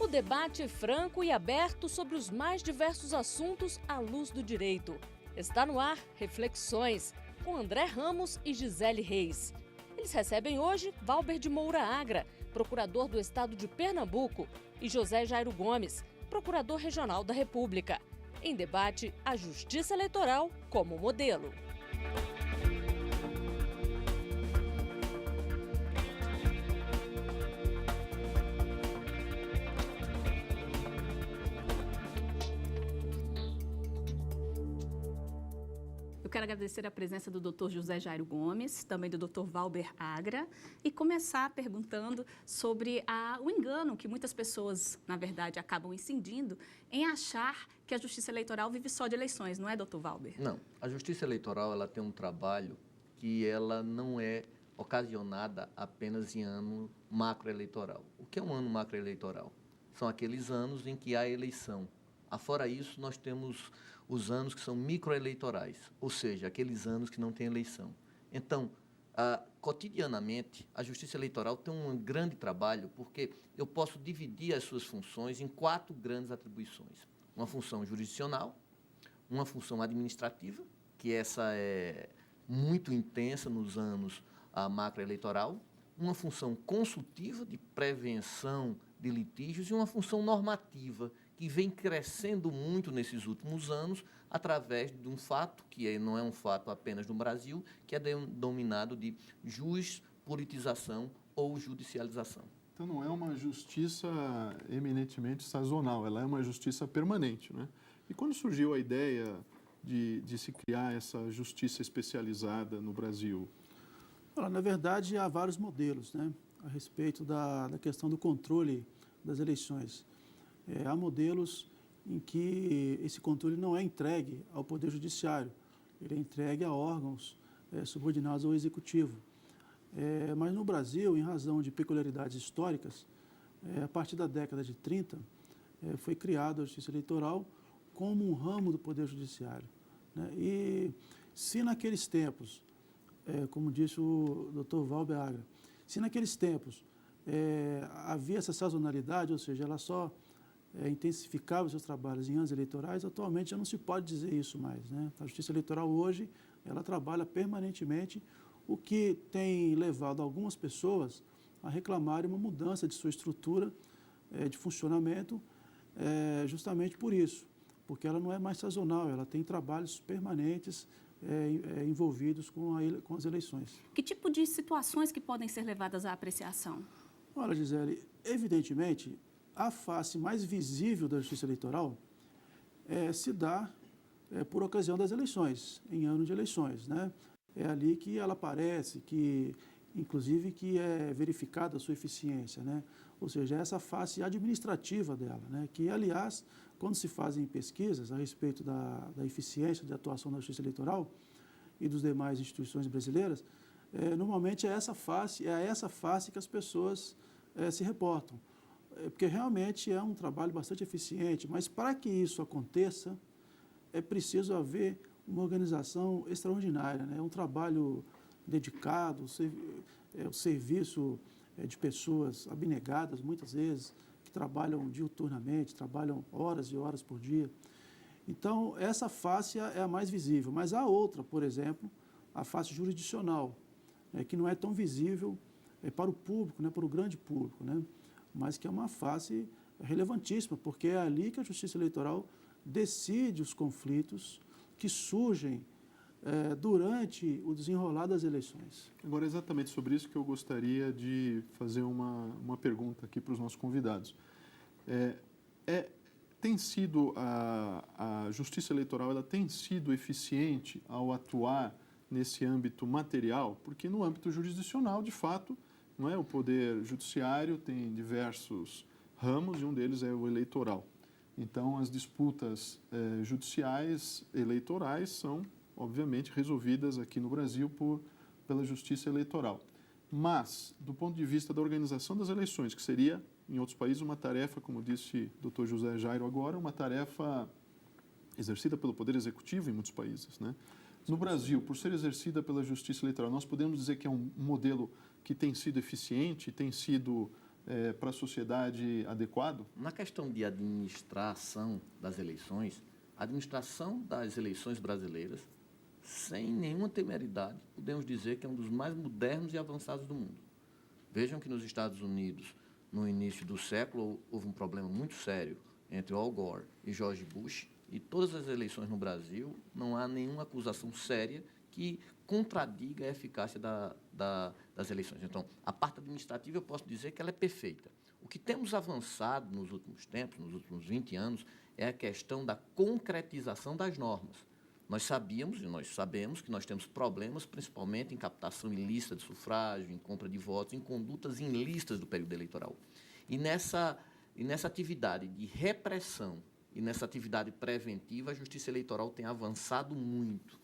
debate é franco e aberto sobre os mais diversos assuntos à luz do direito. Está no ar Reflexões, com André Ramos e Gisele Reis. Eles recebem hoje Valber de Moura Agra, procurador do Estado de Pernambuco, e José Jairo Gomes, procurador regional da República. Em debate, a Justiça Eleitoral como modelo. Eu quero agradecer a presença do Dr. José Jairo Gomes, também do Dr. Valber Agra, e começar perguntando sobre o engano que muitas pessoas, na verdade, acabam incidindo em achar que a Justiça Eleitoral vive só de eleições, não é, Dr. Valber? Não. A Justiça Eleitoral ela tem um trabalho que ela não é ocasionada apenas em ano macroeleitoral. O que é um ano macroeleitoral? São aqueles anos em que há eleição. Afora isso, nós temos os anos que são microeleitorais, ou seja, aqueles anos que não tem eleição. Então, cotidianamente, a Justiça Eleitoral tem um grande trabalho, porque eu posso dividir as suas funções em 4 grandes atribuições. Uma função jurisdicional, uma função administrativa, que essa é muito intensa nos anos macroeleitoral, uma função consultiva de prevenção de litígios e uma função normativa, que vem crescendo muito nesses últimos anos através de um fato, que não é um fato apenas no Brasil, que é denominado de juspolitização ou judicialização. Então, não é uma justiça eminentemente sazonal, ela é uma justiça permanente, né? E quando surgiu a ideia de se criar essa justiça especializada no Brasil? Olha, na verdade, há vários modelos, né, a respeito da questão do controle das eleições. Há modelos em que esse controle não é entregue ao Poder Judiciário, ele é entregue a órgãos subordinados ao Executivo. Mas no Brasil, em razão de peculiaridades históricas, a partir da década de 30, foi criada a Justiça Eleitoral como um ramo do Poder Judiciário, né? E se naqueles tempos, como disse o Dr. Valber Agra, se naqueles tempos havia essa sazonalidade, ou seja, ela só intensificava os seus trabalhos em anos eleitorais, atualmente já não se pode dizer isso mais, né? A Justiça Eleitoral hoje, ela trabalha permanentemente, o que tem levado algumas pessoas a reclamarem uma mudança de sua estrutura de funcionamento, justamente por isso, porque ela não é mais sazonal, ela tem trabalhos permanentes envolvidos com as eleições. Que tipo de situações que podem ser levadas à apreciação? Olha, Gisele, evidentemente, a face mais visível da Justiça Eleitoral se dá por ocasião das eleições, em ano de eleições, né? É ali que ela aparece, inclusive que é verificada a sua eficiência, né? Ou seja, essa face administrativa dela, né? Que, aliás, quando se fazem pesquisas a respeito da eficiência de atuação da Justiça Eleitoral e dos demais instituições brasileiras, normalmente é a essa face que as pessoas se reportam. Porque realmente é um trabalho bastante eficiente, mas para que isso aconteça, é preciso haver uma organização extraordinária, né? É um trabalho dedicado, o serviço de pessoas abnegadas, muitas vezes, que trabalham diuturnamente, trabalham horas e horas por dia. Então, essa face é a mais visível, mas há outra, por exemplo, a face jurisdicional, que não é tão visível para o público, né, para o grande público, né? Mas que é uma face relevantíssima, porque é ali que a Justiça Eleitoral decide os conflitos que surgem durante o desenrolar das eleições. Agora, é exatamente sobre isso que eu gostaria de fazer uma pergunta aqui para os nossos convidados. Tem sido a Justiça Eleitoral, ela tem sido eficiente ao atuar nesse âmbito material? Porque no âmbito jurisdicional, de fato, não é? O Poder Judiciário tem diversos ramos e um deles é o eleitoral. Então, as disputas judiciais eleitorais são, obviamente, resolvidas aqui no Brasil pela Justiça Eleitoral. Mas, do ponto de vista da organização das eleições, que seria, em outros países, uma tarefa, como disse o Dr. José Jairo agora, uma tarefa exercida pelo Poder Executivo em muitos países, né? No Brasil, por ser exercida pela Justiça Eleitoral, nós podemos dizer que é um modelo que tem sido eficiente, tem sido para a sociedade adequado? Na questão de administração das eleições, a administração das eleições brasileiras, sem nenhuma temeridade, podemos dizer que é um dos mais modernos e avançados do mundo. Vejam que nos Estados Unidos, no início do século, houve um problema muito sério entre Al Gore e George Bush, e todas as eleições no Brasil, não há nenhuma acusação séria que contradiga a eficácia das eleições. Então, a parte administrativa, eu posso dizer que ela é perfeita. O que temos avançado nos últimos tempos, nos últimos 20 anos, é a questão da concretização das normas. Nós sabíamos e nós sabemos que nós temos problemas, principalmente em captação ilícita de sufrágio, em compra de votos, em condutas ilícitas do período eleitoral. E nessa atividade de repressão e nessa atividade preventiva, a Justiça Eleitoral tem avançado muito.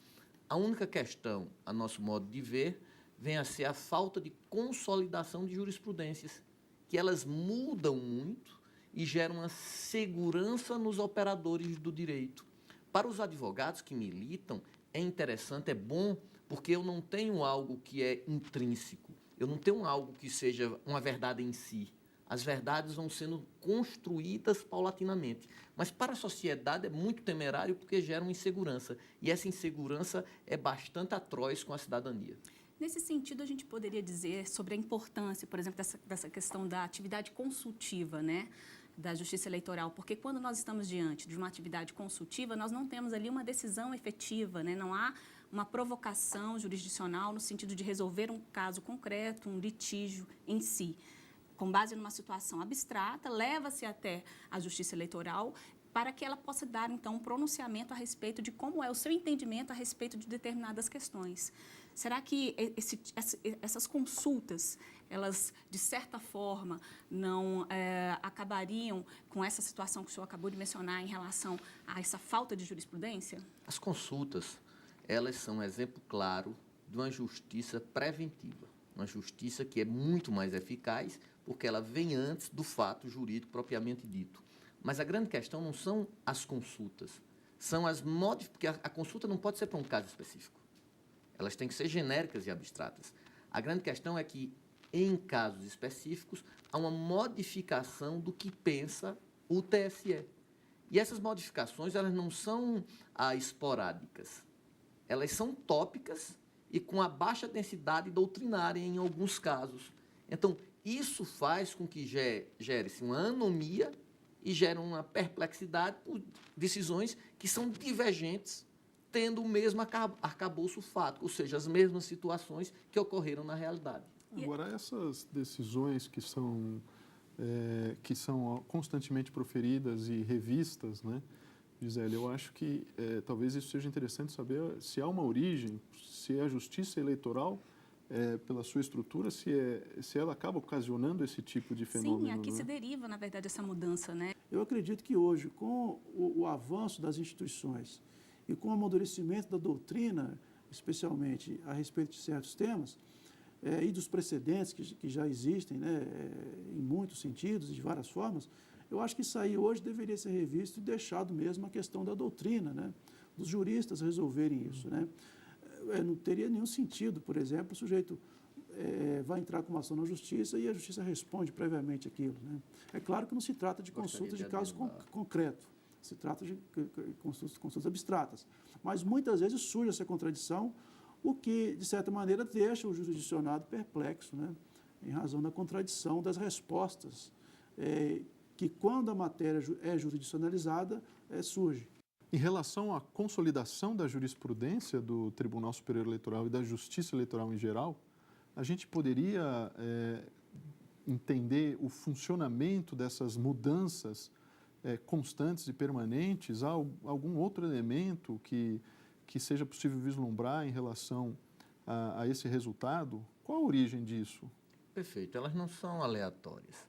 A única questão, a nosso modo de ver, vem a ser a falta de consolidação de jurisprudências, que elas mudam muito e geram uma segurança nos operadores do direito. Para os advogados que militam, é interessante, é bom, porque eu não tenho algo que é intrínseco, eu não tenho algo que seja uma verdade em si. As verdades vão sendo construídas paulatinamente. Mas para a sociedade é muito temerário porque gera uma insegurança. E essa insegurança é bastante atroz com a cidadania. Nesse sentido, a gente poderia dizer sobre a importância, por exemplo, dessa questão da atividade consultiva, né, da Justiça Eleitoral, porque quando nós estamos diante de uma atividade consultiva, nós não temos ali uma decisão efetiva, né, não há uma provocação jurisdicional no sentido de resolver um caso concreto, um litígio em si. Com base numa situação abstrata, leva-se até a Justiça Eleitoral para que ela possa dar, então, um pronunciamento a respeito de como é o seu entendimento a respeito de determinadas questões. Será que essas consultas, elas, de certa forma, não acabariam com essa situação que o senhor acabou de mencionar em relação a essa falta de jurisprudência? As consultas, elas são um exemplo claro de uma justiça preventiva, uma justiça que é muito mais eficaz porque ela vem antes do fato jurídico propriamente dito. Mas a grande questão não são as consultas, são as modificações, porque a consulta não pode ser para um caso específico. Elas têm que ser genéricas e abstratas. A grande questão é que, em casos específicos, há uma modificação do que pensa o TSE. E essas modificações, elas não são esporádicas. Elas são tópicas e com a baixa densidade doutrinária em alguns casos. Então, isso faz com que gere-se uma anomia e gere uma perplexidade por decisões que são divergentes, tendo o mesmo arcabouço fático, ou seja, as mesmas situações que ocorreram na realidade. Agora, essas decisões que são constantemente proferidas e revistas, né, Gisele, eu acho que talvez isso seja interessante saber se há uma origem, se a Justiça Eleitoral, pela sua estrutura, se ela acaba ocasionando esse tipo de fenômeno. Sim, aqui né? se deriva, na verdade, essa mudança, né? Eu acredito que hoje, com o avanço das instituições e com o amadurecimento da doutrina, especialmente a respeito de certos temas, e dos precedentes que já existem, né, em muitos sentidos e de várias formas, eu acho que isso aí hoje deveria ser revisto e deixado mesmo a questão da doutrina, né, dos juristas resolverem isso, né. Não teria nenhum sentido, por exemplo, o sujeito vai entrar com uma ação na justiça e a justiça responde previamente aquilo, né. É claro que não se trata de consultas de casos concretos, se trata de consultas abstratas, mas muitas vezes surge essa contradição, o que, de certa maneira, deixa o jurisdicionado perplexo, né, em razão da contradição das respostas, que, quando a matéria é jurisdicionalizada, surge. Em relação à consolidação da jurisprudência do Tribunal Superior Eleitoral e da Justiça Eleitoral em geral, a gente poderia entender o funcionamento dessas mudanças constantes e permanentes? Há algum outro elemento que seja possível vislumbrar em relação a esse resultado? Qual a origem disso? Perfeito. Elas não são aleatórias.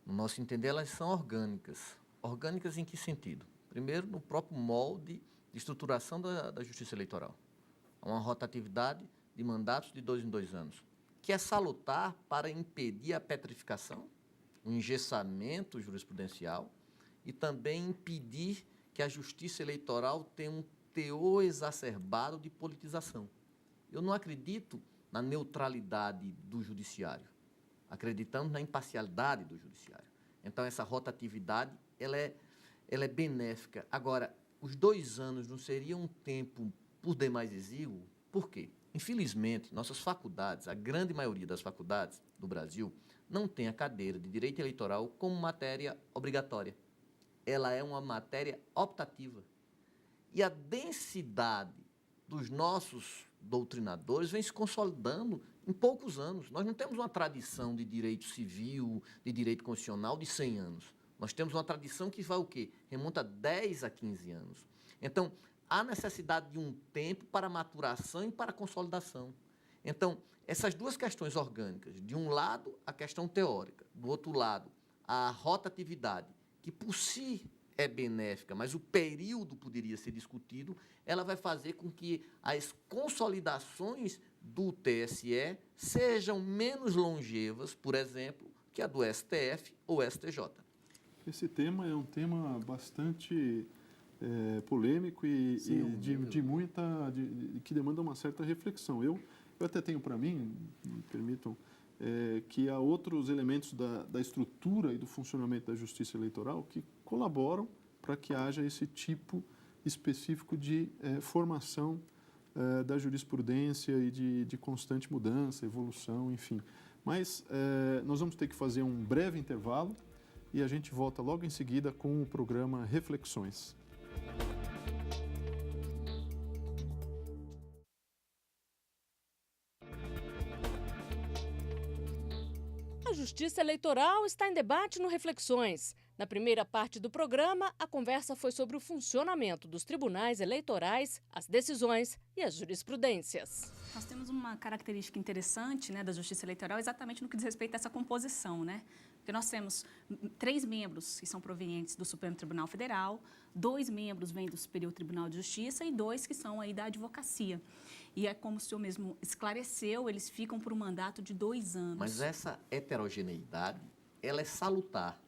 No nosso entender, elas são orgânicas. Orgânicas em que sentido? Primeiro, no próprio molde de estruturação da Justiça Eleitoral. Há uma rotatividade de mandatos de 2 em 2 anos, que é salutar para impedir a petrificação, o engessamento jurisprudencial e também impedir que a Justiça Eleitoral tenha um teor exacerbado de politização. Eu não acredito na neutralidade do judiciário. acreditamos na imparcialidade do judiciário. Então, essa rotatividade, ela é benéfica. Agora, os 2 anos não seria um tempo por demais exíguo? Por quê? Infelizmente, nossas faculdades, a grande maioria das faculdades do Brasil, não tem a cadeira de direito eleitoral como matéria obrigatória. Ela é uma matéria optativa. E a densidade dos nossos doutrinadores vem se consolidando em poucos anos. Nós não temos uma tradição de direito civil, de direito constitucional de 100 anos. Nós temos uma tradição que vai o quê? Remonta a 10 a 15 anos. Então, há necessidade de um tempo para maturação e para consolidação. Então, essas duas questões orgânicas, de um lado, a questão teórica, do outro lado, a rotatividade, que por si é benéfica, mas o período poderia ser discutido, ela vai fazer com que as consolidações do TSE sejam menos longevas, por exemplo, que a do STF ou STJ. Esse tema é um tema bastante polêmico e que demanda uma certa reflexão. Eu até tenho para mim, me permitam, que há outros elementos da estrutura e do funcionamento da justiça eleitoral que colaboram para que haja esse tipo específico de formação da jurisprudência e de constante mudança, evolução, enfim. Mas nós vamos ter que fazer um breve intervalo e a gente volta logo em seguida com o programa Reflexões. A Justiça Eleitoral está em debate no Reflexões. Na primeira parte do programa, a conversa foi sobre o funcionamento dos tribunais eleitorais, as decisões e as jurisprudências. Nós temos uma característica interessante, né, da Justiça Eleitoral exatamente no que diz respeito a essa composição, né? Porque nós temos 3 membros que são provenientes do Supremo Tribunal Federal, 2 membros vêm do Superior Tribunal de Justiça e 2 que são aí da advocacia. E é como o senhor mesmo esclareceu, eles ficam por um mandato de 2 anos. Mas essa heterogeneidade, ela é salutar,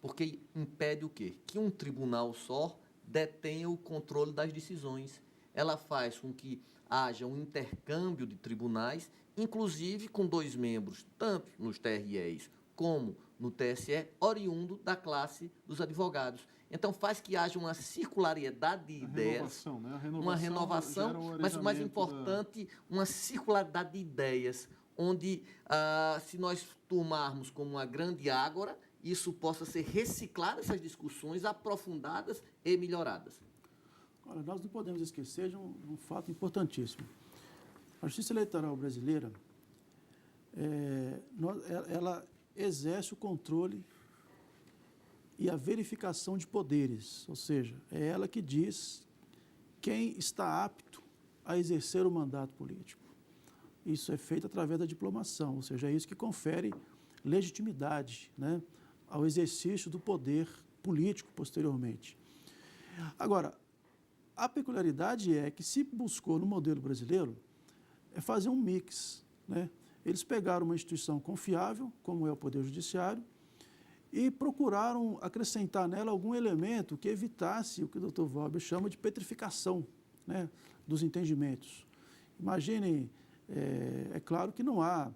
porque impede o quê? Que um tribunal só detenha o controle das decisões. Ela faz com que haja um intercâmbio de tribunais, inclusive com 2 membros, tanto nos TREs como no TSE, oriundo da classe dos advogados. Então, faz que haja uma circularidade de ideias, Renovação, né? uma renovação, mas o mais importante, uma circularidade de ideias, onde, se nós tomarmos como uma grande ágora, isso possa ser reciclado, essas discussões aprofundadas e melhoradas. Olha, nós não podemos esquecer de um fato importantíssimo. A Justiça Eleitoral brasileira, ela exerce o controle e a verificação de poderes, ou seja, é ela que diz quem está apto a exercer o mandato político. Isso é feito através da diplomação, ou seja, é isso que confere legitimidade, né, ao exercício do poder político posteriormente. Agora, a peculiaridade é que se buscou no modelo brasileiro é fazer um mix, né? Eles pegaram uma instituição confiável, como é o Poder Judiciário, e procuraram acrescentar nela algum elemento que evitasse o que o Dr. Valber chama de petrificação, né, dos entendimentos. Imaginem, é claro que não há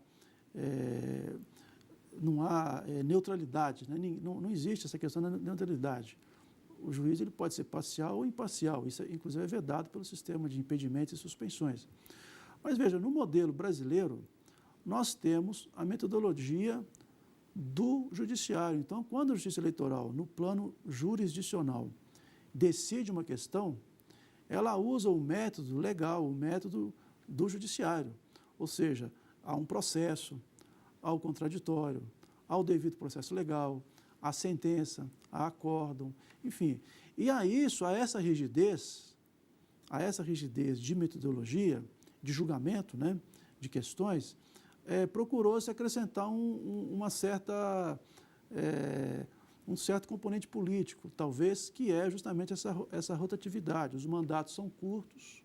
neutralidade, né? Não existe essa questão da neutralidade. O juiz ele pode ser parcial ou imparcial, isso inclusive é vedado pelo sistema de impedimentos e suspensões. Mas veja, no modelo brasileiro, nós temos a metodologia do judiciário. Então, quando a Justiça Eleitoral, no plano jurisdicional, decide uma questão, ela usa o método legal, o método do judiciário. Ou seja, há um processo, há o contraditório, há o devido processo legal, há sentença, há acórdão, enfim. E a essa rigidez de metodologia, de julgamento, né, de questões, procurou-se acrescentar um certo componente político, talvez, que é justamente essa rotatividade. Os mandatos são curtos,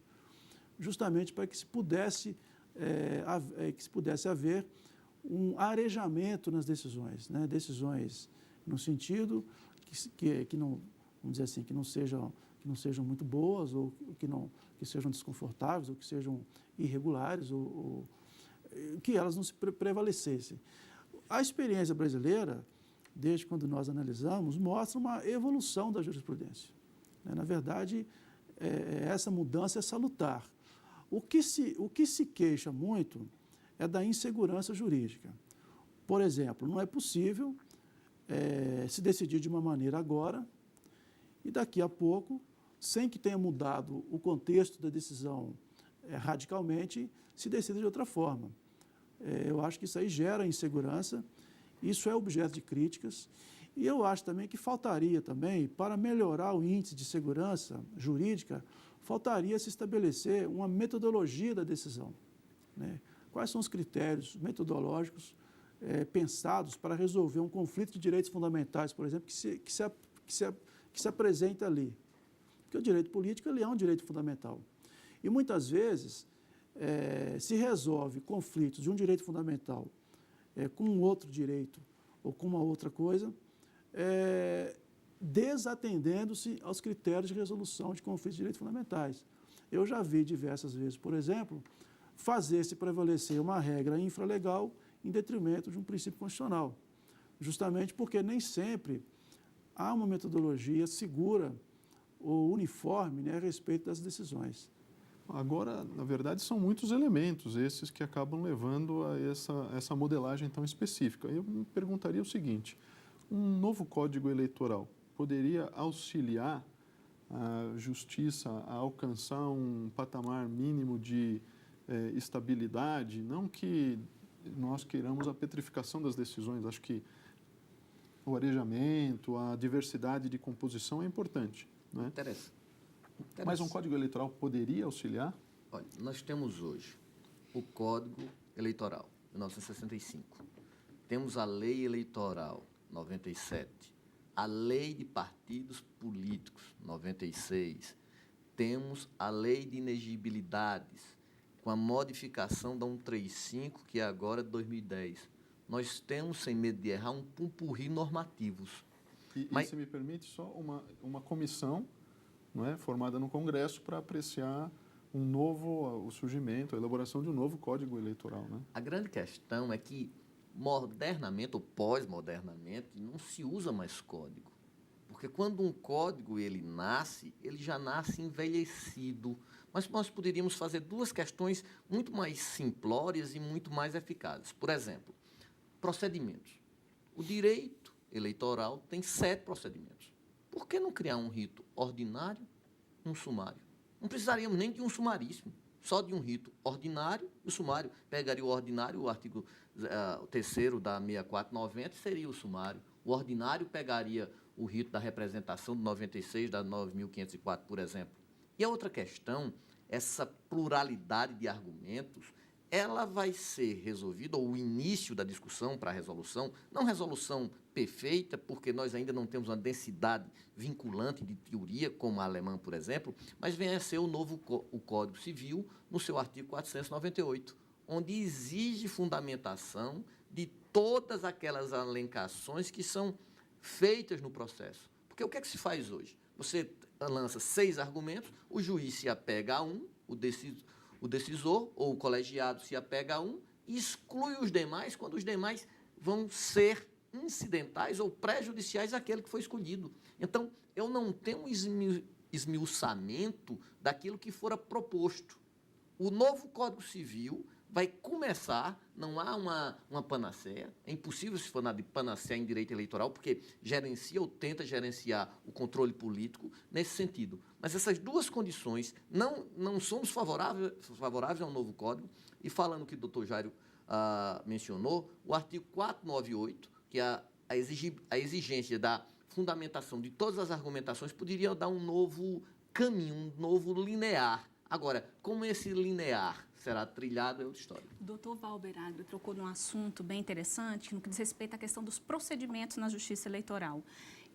justamente para que se pudesse haver um arejamento nas decisões, né? Decisões no sentido que não, vamos dizer assim, que não sejam muito boas ou que sejam desconfortáveis ou que sejam irregulares ou que elas não se prevalecessem. a experiência brasileira, desde quando nós analisamos, mostra uma evolução da jurisprudência. Na verdade, essa mudança é salutar. O que se queixa muito é da insegurança jurídica. Por exemplo, não é possível se decidir de uma maneira agora e daqui a pouco, sem que tenha mudado o contexto da decisão radicalmente, se decida de outra forma. Eu acho que isso aí gera insegurança, isso é objeto de críticas, e eu acho também que faltaria também, para melhorar o índice de segurança jurídica, faltaria se estabelecer uma metodologia da decisão, né? Quais são os critérios metodológicos pensados para resolver um conflito de direitos fundamentais, por exemplo, que se apresenta ali? Porque o direito político ele é um direito fundamental. E muitas vezes se resolve conflitos de um direito fundamental com um outro direito ou com uma outra coisa, desatendendo-se aos critérios de resolução de conflitos de direitos fundamentais. Eu já vi diversas vezes, por exemplo, fazer-se prevalecer uma regra infralegal em detrimento de um princípio constitucional, justamente porque nem sempre há uma metodologia segura ou uniforme, né, a respeito das decisões. Agora, na verdade, são muitos elementos esses que acabam levando a essa modelagem tão específica. Eu me perguntaria o seguinte, um novo Código Eleitoral poderia auxiliar a Justiça a alcançar um patamar mínimo de estabilidade? Não que nós queiramos a petrificação das decisões, acho que o arejamento, a diversidade de composição é importante, né? Interessante. Mas um Código Eleitoral poderia auxiliar? Olha, nós temos hoje o Código Eleitoral, 1965. Temos a Lei Eleitoral, 97. A Lei de Partidos Políticos, 96. Temos a Lei de Inegibilidades, com a modificação da 135, que é agora de 2010. Nós temos, sem medo de errar, um pupurri normativos. E se me permite, só uma comissão, não é, formada no Congresso para apreciar o surgimento, a elaboração de um novo Código Eleitoral, né? A grande questão é que, modernamente ou pós-modernamente, não se usa mais código. Porque quando um código ele já nasce envelhecido. Mas nós poderíamos fazer duas questões muito mais simplórias e muito mais eficazes. Por exemplo, procedimentos. O direito eleitoral tem 7 procedimentos. Por que não criar um rito ordinário e um sumário? Não precisaríamos nem de um sumaríssimo, só de um rito ordinário e o sumário. Pegaria o ordinário, o artigo 3º da 6490 seria o sumário. O ordinário pegaria o rito da representação de 96, da 9.504, por exemplo. E a outra questão, essa pluralidade de argumentos, ela vai ser resolvida, ou o início da discussão para a resolução, não resolução perfeita, porque nós ainda não temos uma densidade vinculante de teoria, como a alemã, por exemplo, mas vem a ser o Código Civil, no seu artigo 498, onde exige fundamentação de todas aquelas alencações que são feitas no processo. Porque o que é que se faz hoje? Você lança 6 argumentos, o juiz se apega a um, o decisor ou o colegiado se apega a um e exclui os demais quando os demais vão ser incidentais ou prejudiciais àquele que foi escolhido. Então, eu não tenho um esmiuçamento daquilo que fora proposto. O novo Código Civil vai começar, não há uma panaceia, é impossível se for nada de panaceia em direito eleitoral, porque gerencia ou tenta gerenciar o controle político nesse sentido. Mas essas duas condições, não somos favoráveis ao novo Código, e falando que o doutor Jairo mencionou, o artigo 498, que é a exigência da fundamentação de todas as argumentações, poderia dar um novo caminho, um novo linear. Agora, como esse linear será trilhado é outra história. O doutor Valber Agra trocou num assunto bem interessante no que diz respeito à questão dos procedimentos na justiça eleitoral.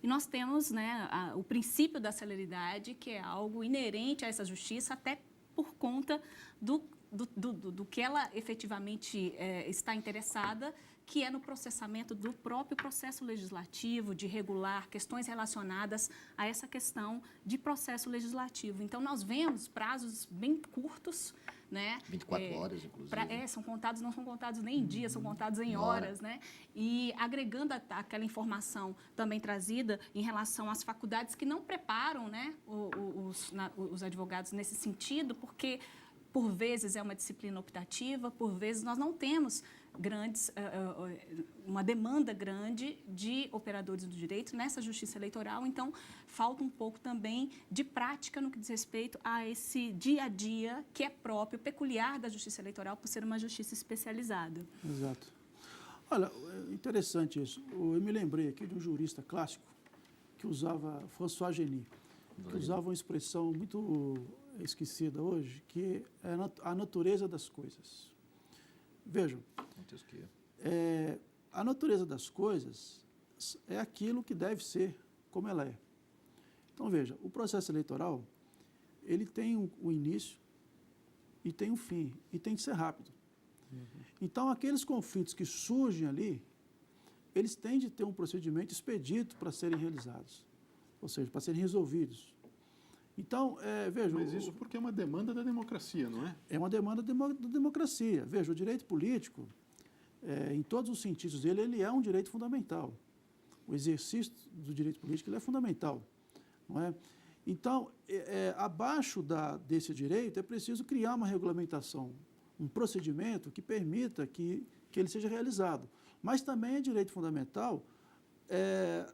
E nós temos, né, o princípio da celeridade, que é algo inerente a essa justiça, até por conta do que ela efetivamente está interessada, que é no processamento do próprio processo legislativo, de regular questões relacionadas a essa questão de processo legislativo. Então, nós vemos prazos bem curtos, né? 24 horas, inclusive. São contados, não são contados nem em dias, são contados em horas, né? E agregando aquela informação também trazida em relação às faculdades que não preparam, né, os advogados nesse sentido, porque por vezes é uma disciplina optativa, por vezes nós não temos uma demanda grande de operadores do direito nessa justiça eleitoral, então falta um pouco também de prática no que diz respeito a esse dia a dia que é próprio, peculiar da justiça eleitoral por ser uma justiça especializada. Exato. Olha, é interessante isso. Eu me lembrei aqui de um jurista clássico que usava, François Genis, que usava uma expressão muito esquecida hoje, que é a natureza das coisas. Vejam, a natureza das coisas é aquilo que deve ser como ela é. Então, veja, o processo eleitoral, ele tem um início e tem um fim, e tem que ser rápido. Então, aqueles conflitos que surgem ali, eles têm de ter um procedimento expedito para serem realizados, ou seja, para serem resolvidos. Então, veja... Mas isso porque é uma demanda da democracia, não é? É uma demanda da democracia. Veja, o direito político, em todos os sentidos dele, ele é um direito fundamental. O exercício do direito político ele é fundamental, não é? Então, abaixo desse direito, é preciso criar uma regulamentação, um procedimento que permita que ele seja realizado. Mas também é direito fundamental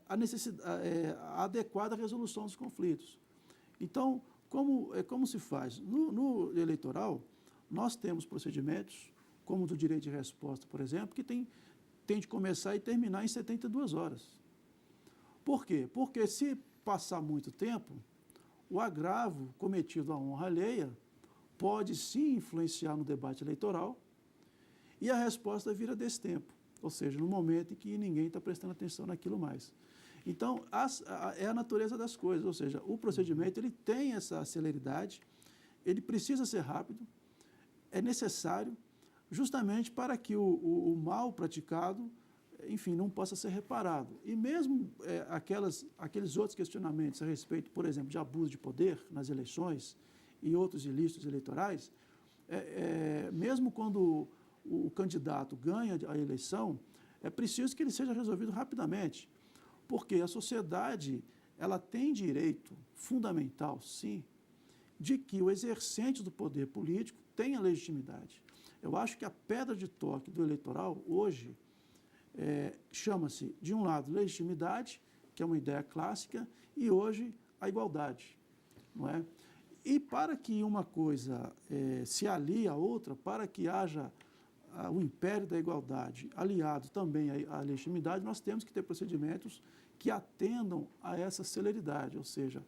a adequada resolução dos conflitos. Então, como se faz? No eleitoral, nós temos procedimentos, como o do direito de resposta, por exemplo, que tem de começar e terminar em 72 horas. Por quê? Porque se passar muito tempo, o agravo cometido à honra alheia pode sim influenciar no debate eleitoral e a resposta vira desse tempo, ou seja, no momento em que ninguém está prestando atenção naquilo mais. Então, é a natureza das coisas, ou seja, o procedimento ele tem essa celeridade, ele precisa ser rápido, é necessário, justamente para que o mal praticado, enfim, não possa ser reparado. E mesmo aqueles outros questionamentos a respeito, por exemplo, de abuso de poder nas eleições e outros ilícitos eleitorais, mesmo quando o candidato ganha a eleição, é preciso que ele seja resolvido rapidamente. Porque a sociedade, ela tem direito fundamental, sim, de que o exercente do poder político tenha legitimidade. Eu acho que a pedra de toque do eleitoral, hoje, chama-se, de um lado, legitimidade, que é uma ideia clássica, e hoje, a igualdade, não é? E para que uma coisa se alie à outra, para que haja o império da igualdade aliado também à legitimidade, nós temos que ter procedimentos que atendam a essa celeridade, ou seja,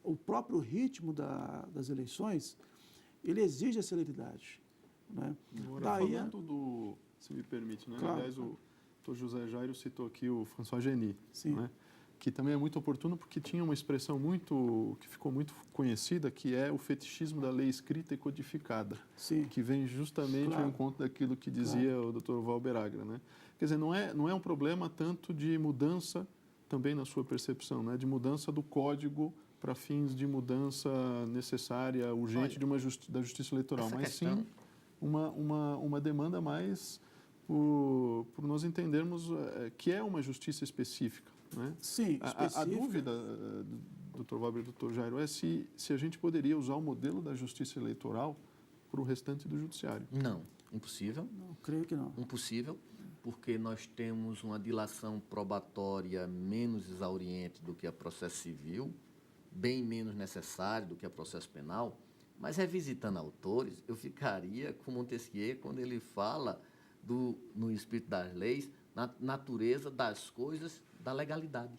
o próprio ritmo das eleições, ele exige a celeridade. Né? Agora, falando se me permite, né? Claro. Aliás, o Dr. José Jairo citou aqui o François Genis, Sim. né? Que também é muito oportuno porque tinha uma expressão que ficou muito conhecida, que é o fetichismo da lei escrita e codificada, Sim. que vem justamente ao encontro daquilo que dizia o Dr. Valber Agra, né? Quer dizer, não é um problema tanto de mudança, também na sua percepção, né? De mudança do código para fins de mudança necessária, urgente da justiça eleitoral, mas sim uma demanda mais por nós entendermos que é uma justiça específica. Né? Sim, a dúvida, Dr. Valber e Dr. Jairo, é se a gente poderia usar o modelo da justiça eleitoral para o restante do judiciário. Não, impossível. Não, creio que não. Impossível, porque nós temos uma dilação probatória menos exauriente do que a processo civil, bem menos necessário do que a processo penal, mas revisitando autores, eu ficaria com Montesquieu quando ele fala no espírito das leis, na natureza das coisas da legalidade.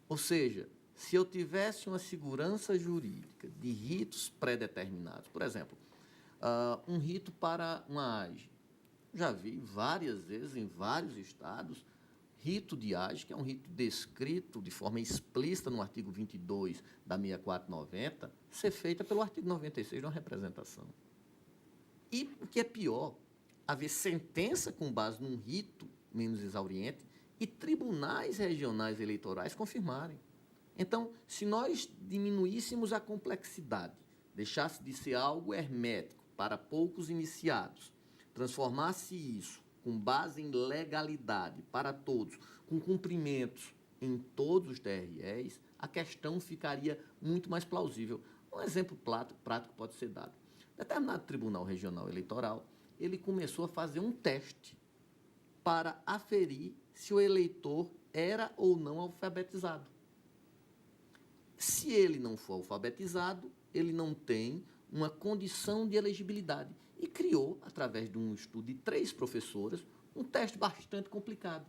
Ou seja, se eu tivesse uma segurança jurídica de ritos pré-determinados, por exemplo, um rito para uma AGE, já vi várias vezes em vários estados, rito de AGE, que é um rito descrito de forma explícita no artigo 22 da 6490, ser feita pelo artigo 96 de uma representação. E o que é pior, haver sentença com base num rito menos exauriente e tribunais regionais eleitorais confirmarem. Então, se nós diminuíssemos a complexidade, deixasse de ser algo hermético para poucos iniciados, transformasse isso com base em legalidade para todos, com cumprimentos em todos os TREs, a questão ficaria muito mais plausível. Um exemplo prático pode ser dado. Determinado Tribunal Regional Eleitoral, ele começou a fazer um teste para aferir se o eleitor era ou não alfabetizado. Se ele não for alfabetizado, ele não tem uma condição de elegibilidade. E criou, através de um estudo de 3 professoras, um teste bastante complicado.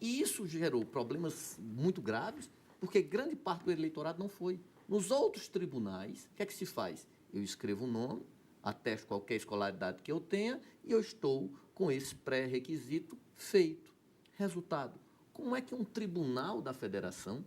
E isso gerou problemas muito graves, porque grande parte do eleitorado não foi. Nos outros tribunais, o que é que se faz? Eu escrevo o nome, atesto qualquer escolaridade que eu tenha e eu estou com esse pré-requisito feito. Resultado, como é que um tribunal da federação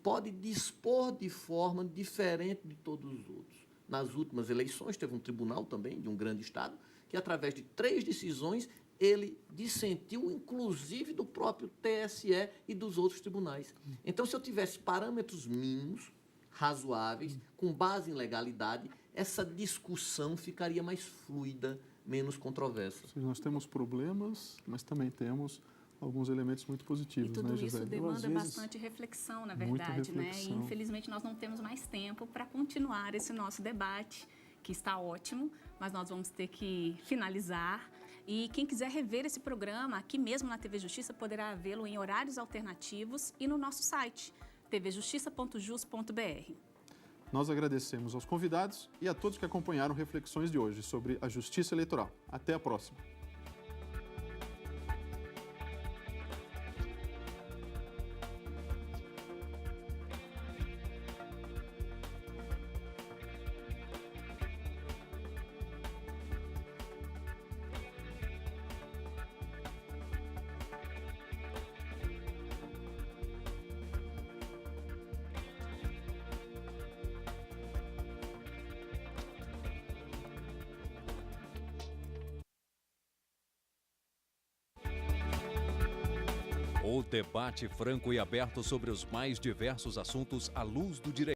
pode dispor de forma diferente de todos os outros? Nas últimas eleições, teve um tribunal também, de um grande estado, que através de 3 decisões, ele dissentiu, inclusive, do próprio TSE e dos outros tribunais. Então, se eu tivesse parâmetros mínimos, razoáveis, com base em legalidade, essa discussão ficaria mais fluida, menos controversa. Nós temos problemas, mas também temos alguns elementos muito positivos, e tudo né, isso Gisele? demanda bastante reflexão, na verdade, né? E infelizmente nós não temos mais tempo para continuar esse nosso debate, que está ótimo, mas nós vamos ter que finalizar. E quem quiser rever esse programa, aqui mesmo na TV Justiça, poderá vê-lo em horários alternativos e no nosso site, tvjustiça.jus.br. Nós agradecemos aos convidados e a todos que acompanharam reflexões de hoje sobre a Justiça Eleitoral. Até a próxima. O debate franco e aberto sobre os mais diversos assuntos à luz do direito.